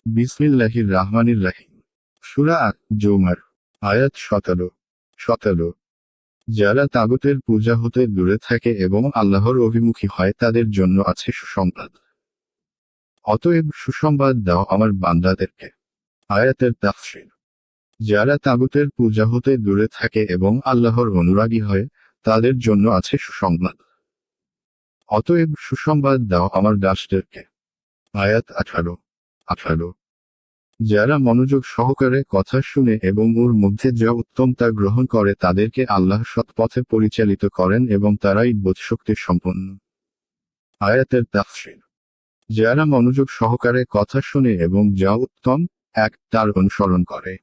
বিসমিল্লাহির রাহমানির রাহিম। সূরা আত-জুমার। আয়াত 17। যারা তাগুতের পূজা হতে দূরে থাকে এবং আল্লাহর অভিমুখী হয় তাদের জন্য আছে সুসংবাদ। অতএব সুসংবাদ দাও আমার বান্দাদেরকে। আয়াতের তাফসীর। যারা তাগুতের পূজা হতে দূরে থাকে এবং আল্লাহর অনুরাগী হয় তাদের জন্য আছে সুসংবাদ। অতএব সুসংবাদ দাও আমার দাসদেরকে। আয়াত 18। যারা মনোযোগ সহকারে কথা শুনে এবং ওর মধ্যে যা উত্তম তা গ্রহণ করে তাদেরকে আল্লাহ সৎ পথে পরিচালিত করেন এবং তারাই বোধশক্তি সম্পন্ন। আয়াতের তাফসীর। যারা মনোযোগ সহকারে কথা শুনে এবং যা উত্তম তার অনুসরণ করে,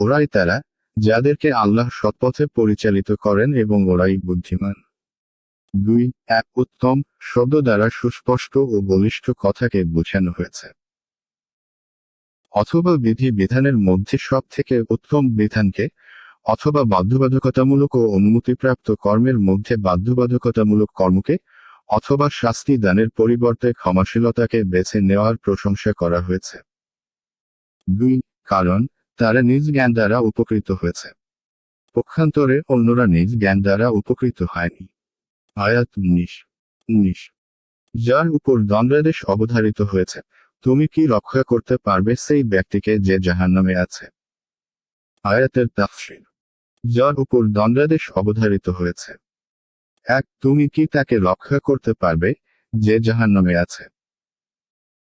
ওরাই তারা যাদেরকে আল্লাহ সৎপথে পরিচালিত করেন এবং ওরাই বুদ্ধিমান। 2 উত্তম শব্দ দ্বারা সুস্পষ্ট ও বলিষ্ঠ কথাকে বোঝানো হয়েছে, অথবা বিধি বিধানের মধ্যে সব থেকে উত্তম বিধানকে, অথবা বাধ্যবাধকতামূলক ও অনুমতিপ্রাপ্ত কর্মের মধ্যে বাধ্যবাধকতামূলক কর্মকে, অথবা শাস্তি দানের পরিবর্তে ক্ষমাশীলতাকে বেছে নেওয়ার প্রশংসা করা হয়েছে। 2 কারণ তারা নিজ জ্ঞান দ্বারা উপকৃত হয়েছে, পক্ষান্তরে অন্যরা নিজ জ্ঞান দ্বারা উপকৃত হয়নি। আয়াত 19। যার উপর দণ্ডাদেশ অবধারিত হয়েছে, তুমি কি রক্ষা করতে পারবে সেই ব্যক্তিকে যে জাহান্নামে আছে? আয়াতের তাফসীর। যার উপর দণ্ডাদেশ অবধারিত হয়েছে, তুমি কি তাকে রক্ষা করতে পারবে যে জাহান্নামে আছে?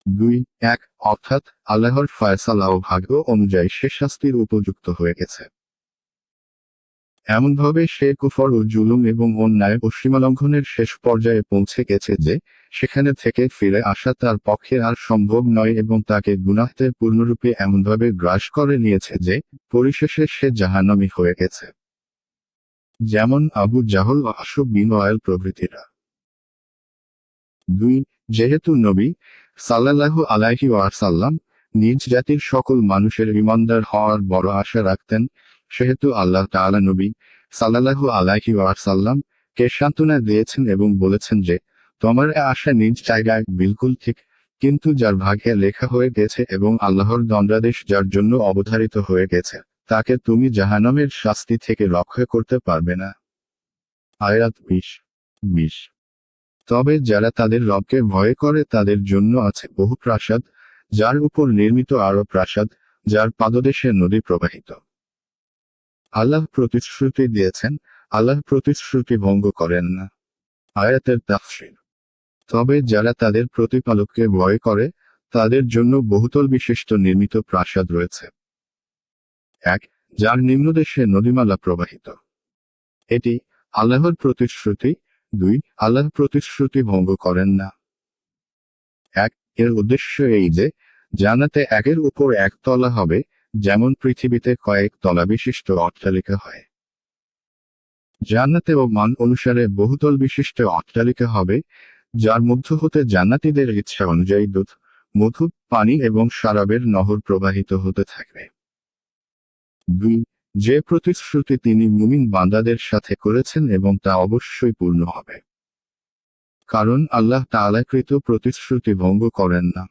2 অর্থাৎ আল্লাহর ফয়সালা ও ভাগ্য অনুযায়ী সে শাস্তির উপযুক্ত হয়ে গেছে। এমনভাবে সে কুফর ও জুলুম এবং অন্যায় ও সীমালঙ্ঘনের শেষ পর্যায়ে পৌঁছে গেছে যে সেখানে থেকে ফিরে আসা তার পক্ষে আর সম্ভব নয় এবং তাকে গুনাহতে পূর্ণরূপে এমনভাবে গ্রাস করে নিয়েছে যে পরিশেষে সে জাহান্নামী হয়ে গেছে, যেমন আবু জাহল ও আশব বিন ওয়াইল প্রভৃতিরা। 2 যেহেতু নবী সাল্লাল্লাহু আলাইহি ওয়াসাল্লাম নিজ জাতির সকল মানুষের ঈমানদার হওয়ার বড় আশা রাখতেন, সেহেতু আল্লাহ তাআলা নবী সাল্লাল্লাহু আলাইহি ওয়াসাল্লাম কে সান্ত্বনা দিয়েছেন এবং বলেছেন যে তোমার আশা নিজ জায়গায় বিলকুল ঠিক, কিন্তু যার ভাগ্যে লেখা হয়ে গেছে এবং আল্লাহর দণ্ডাদেশ যার জন্য অবধারিত হয়ে গেছে তাকে তুমি জাহান্নামের শাস্তি থেকে রক্ষা করতে পারবে না। আয়াত 20। তবে যারা তাদের রবকে ভয় করে তাদের জন্য আছে বহু প্রাসাদ, যার উপর নির্মিত আরো প্রাসাদ, যার পাদদেশে নদী প্রবাহিত। আল্লাহ প্রতিশ্রুতি দিয়েছেন, আল্লাহ প্রতিশ্রুতি ভঙ্গ করেন না। আয়াতের তাফসীর। তবে যারা তাদের প্রতিপালককে ভয় করে তাদের জন্য বহুতল বিশিষ্ট নির্মিত প্রাসাদ রয়েছে, যার নিম্নদেশে নদীমালা প্রবাহিত। এটি আল্লাহর প্রতিশ্রুতি। 2 আল্লাহ প্রতিশ্রুতি ভঙ্গ করেন না। এর উদ্দেশ্য এই যে জান্নাতে একের উপর এক তলা হবে, যেমন পৃথিবীতে কয়েক তলা বিশিষ্ট অট্টালিকা হয়। জান্নাতেও মান অনুসারে বহুতল বিশিষ্ট অট্টালিকা হবে, যার মধ্য হতে জান্নাতীদের ইচ্ছা অনুযায়ী দুধ, মধু, পানি এবং শরাবের নহর প্রবাহিত হতে থাকবে। 2 যে প্রতিশ্রুতি তিনি মুমিন বান্দাদের সাথে করেছেন এবং তা অবশ্যই পূর্ণ হবে, কারণ আল্লাহ তাআলা কৃত প্রতিশ্রুতি ভঙ্গ করেন না।